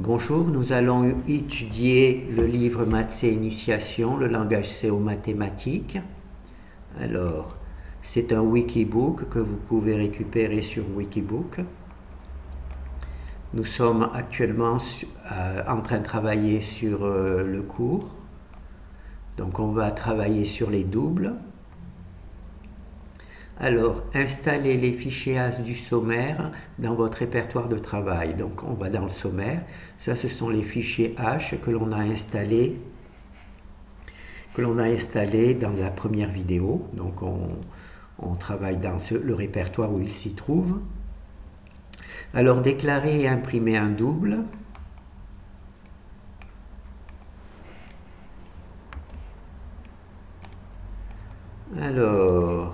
Bonjour, nous allons étudier le livre Maths et Initiation, le langage C aux mathématiques. Alors, c'est un Wikibook que vous pouvez récupérer sur Wikibook. Nous sommes actuellement en train de travailler sur le cours. Donc, on va travailler sur les doubles. Alors, installez les fichiers AS du sommaire dans votre répertoire de travail. Donc, on va dans le sommaire. Ça, ce sont les fichiers H que l'on a installés dans la première vidéo. Donc, on travaille dans le répertoire où il s'y trouve. Alors, déclarer et imprimer un double. Alors,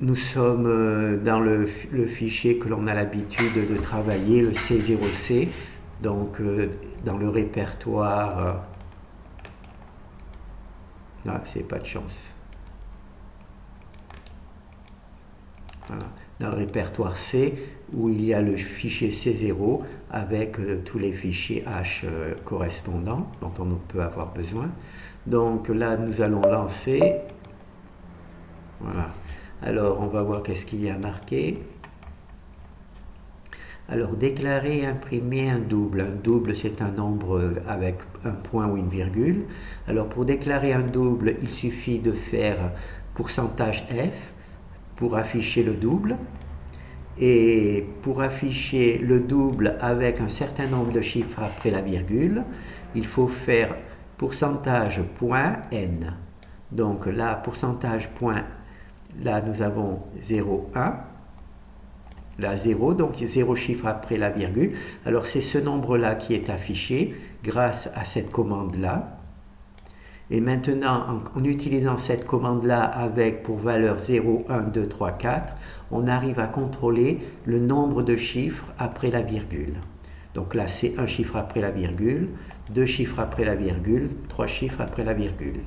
nous sommes dans le fichier que l'on a l'habitude de travailler, le C0C, donc dans le répertoire. Ah, c'est pas de chance. Voilà. Dans le répertoire C, où il y a le fichier C0 avec tous les fichiers H correspondants dont on peut avoir besoin. Donc là, nous allons lancer. Voilà. Alors, on va voir qu'est-ce qu'il y a marqué. Alors, déclarer et imprimer un double. Un double, c'est un nombre avec un point ou une virgule. Alors, pour déclarer un double, il suffit de faire pourcentage F pour afficher le double. Et pour afficher le double avec un certain nombre de chiffres après la virgule, il faut faire pourcentage point N. Donc là, pourcentage point, là nous avons 0,1. Là 0, donc 0 chiffre après la virgule. Alors c'est ce nombre-là qui est affiché grâce à cette commande-là. Et maintenant, en utilisant cette commande-là avec pour valeur 0, 1, 2, 3, 4, on arrive à contrôler le nombre de chiffres après la virgule. Donc là, c'est un chiffre après la virgule, deux chiffres après la virgule, trois chiffres après la virgule.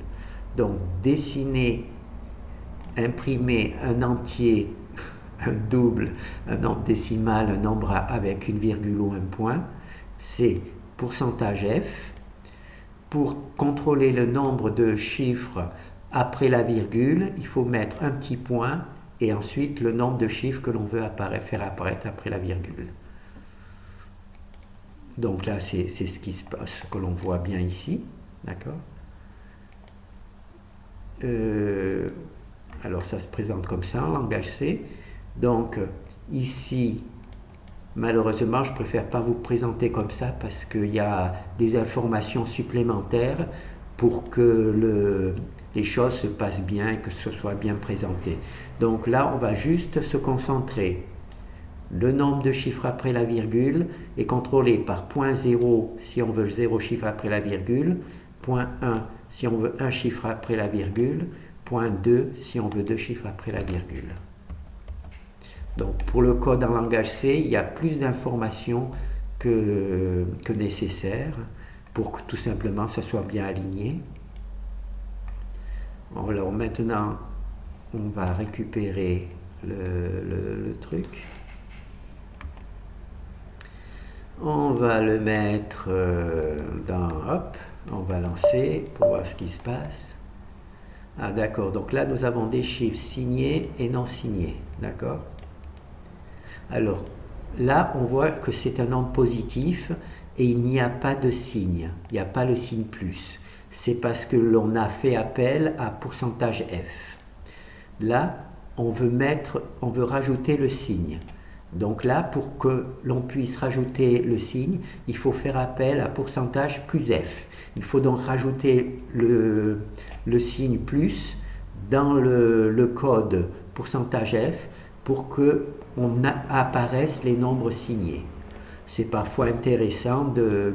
Donc, dessiner, imprimer un entier, un double, un nombre décimal, un nombre avec une virgule ou un point, c'est pourcentage F. Pour contrôler le nombre de chiffres après la virgule, il faut mettre un petit point et ensuite le nombre de chiffres que l'on veut faire apparaître après la virgule. Donc là, c'est ce qui se passe, ce que l'on voit bien ici. D'accord. Alors ça se présente comme ça en langage C. Donc ici, malheureusement, je ne préfère pas vous présenter comme ça parce qu'il y a des informations supplémentaires pour que les choses se passent bien et que ce soit bien présenté. Donc là, on va juste se concentrer. Le nombre de chiffres après la virgule est contrôlé par point 0 si on veut 0 chiffre après la virgule, point 1 si on veut 1 chiffre après la virgule, point 2 si on veut 2 chiffres après la virgule. Donc pour le code en langage C, il y a plus d'informations que nécessaire pour que tout simplement ça soit bien aligné. Alors maintenant, on va récupérer le truc. On va le mettre hop, on va lancer pour voir ce qui se passe. Ah d'accord, donc là nous avons des chiffres signés et non signés, d'accord. Alors là, on voit que c'est un nombre positif et il n'y a pas de signe, il n'y a pas le signe plus. C'est parce que l'on a fait appel à pourcentage F. Là, on veut rajouter le signe. Donc là, pour que l'on puisse rajouter le signe, il faut faire appel à pourcentage plus F. Il faut donc rajouter le signe plus dans le code pourcentage F pour que apparaissent les nombres signés. C'est parfois intéressant de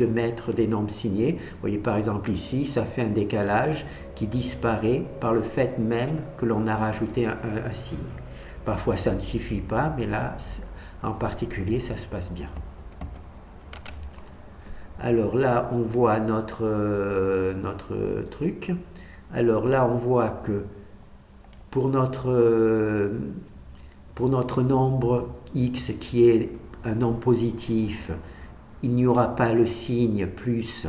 mettre des nombres signés. Vous voyez par exemple ici, ça fait un décalage qui disparaît par le fait même que l'on a rajouté un signe. Parfois ça ne suffit pas, mais là en particulier ça se passe bien. Alors là on voit notre truc. Alors là on voit que pour notre nombre x qui est un nombre positif, il n'y aura pas le signe plus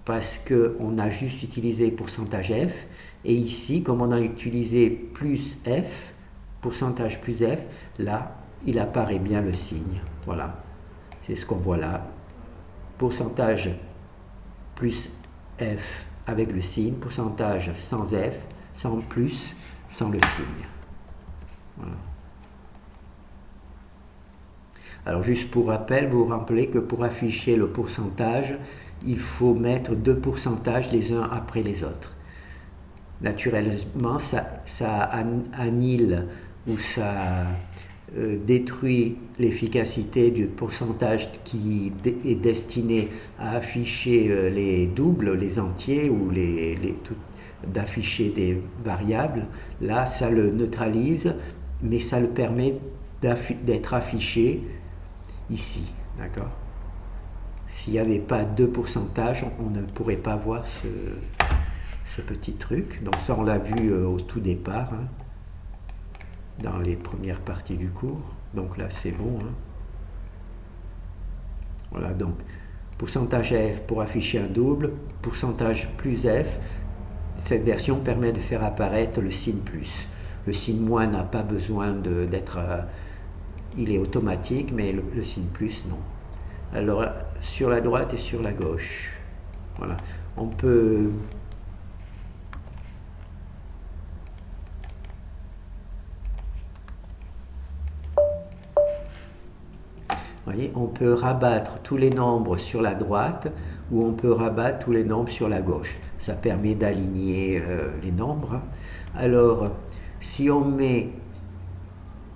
parce qu'on a juste utilisé pourcentage F. Et ici, comme on a utilisé plus F, pourcentage plus F, là, il apparaît bien le signe. Voilà, c'est ce qu'on voit là. Pourcentage plus F avec le signe, pourcentage sans F, sans plus, sans le signe. Voilà. Alors juste pour rappel, vous vous rappelez que pour afficher le pourcentage, il faut mettre 2 pourcentages les uns après les autres. Naturellement, ça annule ou ça détruit l'efficacité du pourcentage qui est destiné à afficher les doubles, les entiers ou d'afficher des variables. Là, ça le neutralise, mais ça le permet d'être affiché ici, d'accord? S'il n'y avait pas de pourcentage, on ne pourrait pas voir ce petit truc. Donc ça, on l'a vu au tout départ, hein, dans les premières parties du cours. Donc là, c'est bon. Hein. Voilà, donc pourcentage F pour afficher un double, pourcentage plus F. Cette version permet de faire apparaître le signe plus. Le signe moins n'a pas besoin d'être... il est automatique, mais le signe plus, non. Alors, sur la droite et sur la gauche. Voilà. On peut... Voyez, on peut rabattre tous les nombres sur la droite ou on peut rabattre tous les nombres sur la gauche. Ça permet d'aligner les nombres. Alors, si on met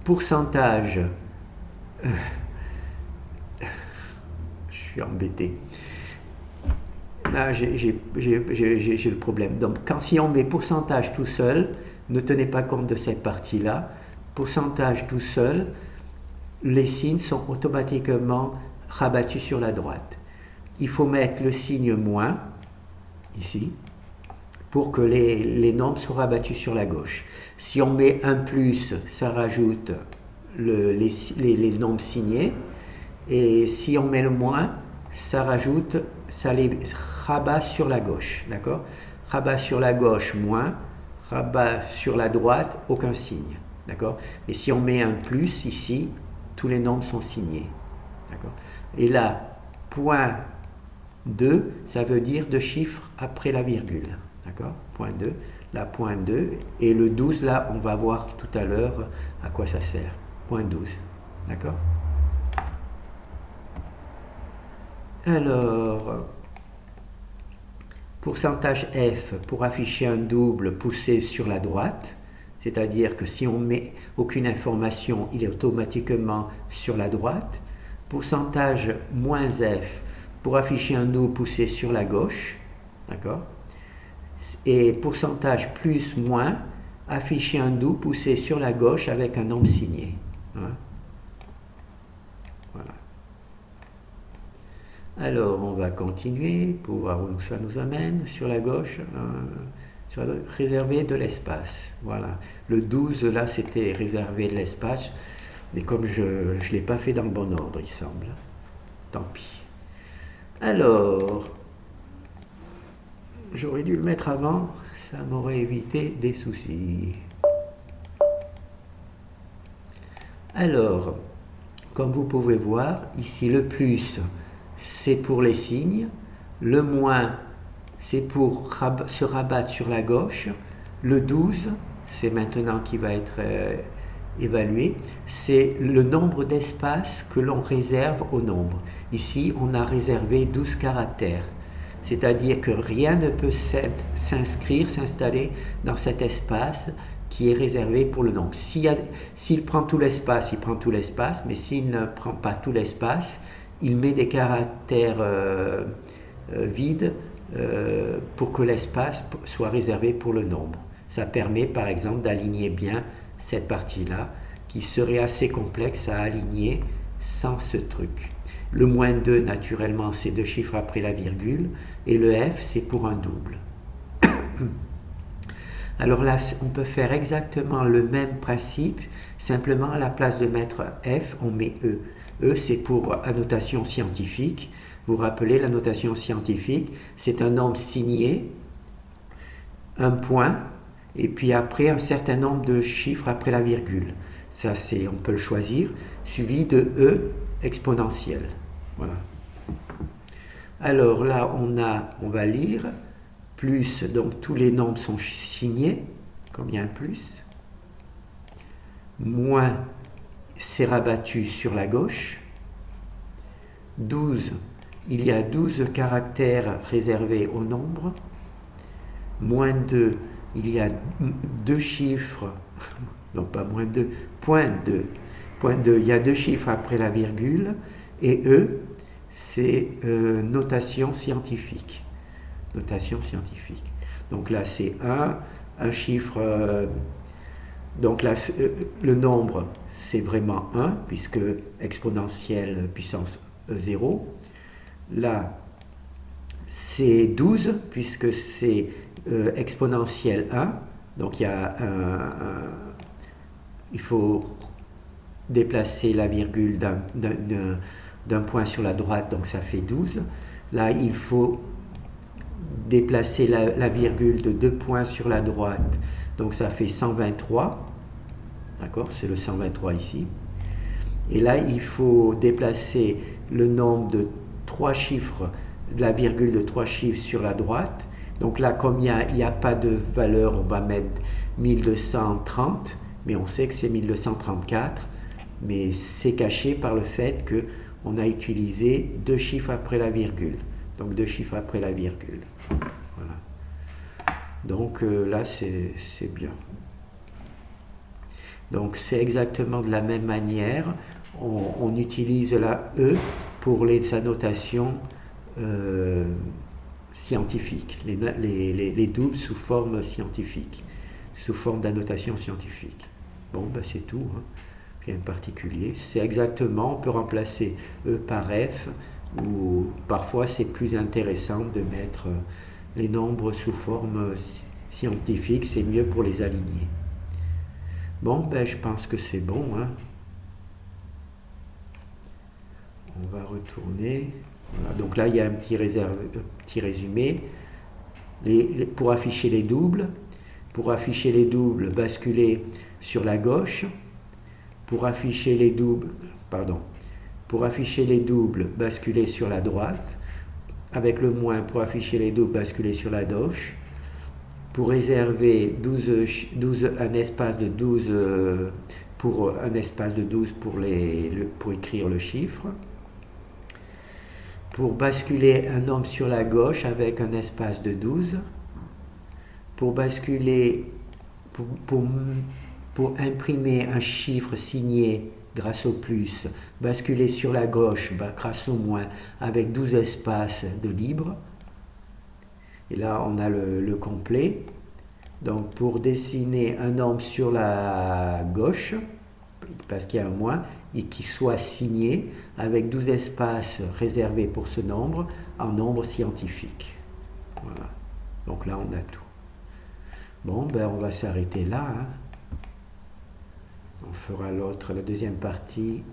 pourcentage... je suis embêté. Là, j'ai le problème. Donc, si on met pourcentage tout seul, ne tenez pas compte de cette partie-là. Pourcentage tout seul, les signes sont automatiquement rabattus sur la droite. Il faut mettre le signe moins, ici, pour que les nombres soient rabattus sur la gauche. Si on met un plus, ça rajoute les nombres signés. Et si on met le moins, ça les rabat sur la gauche. D'accord? Rabat sur la gauche, moins. Rabat sur la droite, aucun signe. D'accord? Et si on met un plus ici, tous les nombres sont signés. D'accord? Et là, point 2, ça veut dire 2 chiffres après la virgule. D'accord? Point 2, là, point 2. Et le 12, là, on va voir tout à l'heure à quoi ça sert. Point 12. D'accord? Alors, pourcentage F pour afficher un double poussé sur la droite. C'est-à-dire que si on met aucune information, il est automatiquement sur la droite. Pourcentage moins F pour afficher un double poussé sur la gauche. D'accord? Et pourcentage plus moins, afficher un double poussé sur la gauche avec un nombre signé. Hein? Voilà. Alors, on va continuer pour voir où ça nous amène. Sur la gauche, réserver de l'espace. Voilà. Le 12, là, c'était réserver de l'espace. Mais comme je ne l'ai pas fait dans le bon ordre, il semble. Tant pis. Alors, j'aurais dû le mettre avant. Ça m'aurait évité des soucis. Alors, comme vous pouvez voir, ici, le plus, c'est pour les signes. Le moins, c'est pour se rabattre sur la gauche. Le 12, c'est maintenant qui va être évalué, c'est le nombre d'espaces que l'on réserve au nombre. Ici, on a réservé 12 caractères. C'est-à-dire que rien ne peut s'installer dans cet espace qui est réservé pour le nombre. S'il prend tout l'espace, il prend tout l'espace, mais s'il ne prend pas tout l'espace, il met des caractères vides pour que l'espace soit réservé pour le nombre. Ça permet par exemple d'aligner bien cette partie-là, qui serait assez complexe à aligner sans ce truc. Le moins 2, naturellement, c'est 2 chiffres après la virgule, et le F, c'est pour un double. Alors là, on peut faire exactement le même principe, simplement à la place de mettre F, on met E. E, c'est pour annotation scientifique. Vous rappelez, la notation scientifique, c'est un nombre signé, un point, et puis après un certain nombre de chiffres après la virgule. Ça, on peut le choisir, suivi de E exponentielle. Voilà. Alors là, on va lire plus, donc tous les nombres sont signés, comme il y a un plus. Moins, c'est rabattu sur la gauche. 12, il y a 12 caractères réservés au nombre. Moins 2, il y a deux chiffres, non pas moins 2, point 2. Point 2, il y a deux chiffres après la virgule. Et E, c'est notation scientifique. Notation scientifique. Donc là, c'est un chiffre. Donc là, le nombre, c'est vraiment 1, puisque exponentielle puissance 0. Là, c'est 12, puisque c'est exponentielle 1. Donc il faut déplacer la virgule d'un point sur la droite, donc ça fait 12. Là, il faut déplacer la virgule de 2 points sur la droite, donc ça fait 123. D'accord, c'est le 123 ici. Et là, il faut déplacer le nombre de 3 chiffres, de la virgule de 3 chiffres sur la droite. Donc là, comme il n'y a pas de valeur, on va mettre 1230, mais on sait que c'est 1234. Mais c'est caché par le fait qu'on a utilisé 2 chiffres après la virgule. Donc 2 chiffres après la virgule. Voilà. Donc là, c'est bien. Donc c'est exactement de la même manière. On utilise la E pour les annotations scientifiques, les doubles sous forme scientifique, sous forme d'annotation scientifique. Bon, ben c'est tout. Hein. Rien de particulier. C'est exactement, on peut remplacer E par F, ou parfois c'est plus intéressant de mettre les nombres sous forme scientifique, c'est mieux pour les aligner. Bon, ben je pense que c'est bon. Hein. On va retourner. Voilà. Donc là, il y a un petit résumé. Pour afficher les doubles, basculer sur la gauche. Pour afficher les doubles, basculer sur la droite. Avec le moins, pour afficher les doubles, basculer sur la gauche. Pour réserver un espace de 12 pour écrire le chiffre. Pour basculer un nombre sur la gauche avec un espace de 12. Pour basculer, pour imprimer un chiffre signé grâce au plus, basculer sur la gauche grâce au moins avec 12 espaces de libre. Et là, on a le complet. Donc, pour dessiner un nombre sur la gauche, parce qu'il y a un moins, et qui soit signé avec 12 espaces réservés pour ce nombre, en nombre scientifique. Voilà. Donc là, on a tout. Bon, ben on va s'arrêter là. Hein. On fera la deuxième partie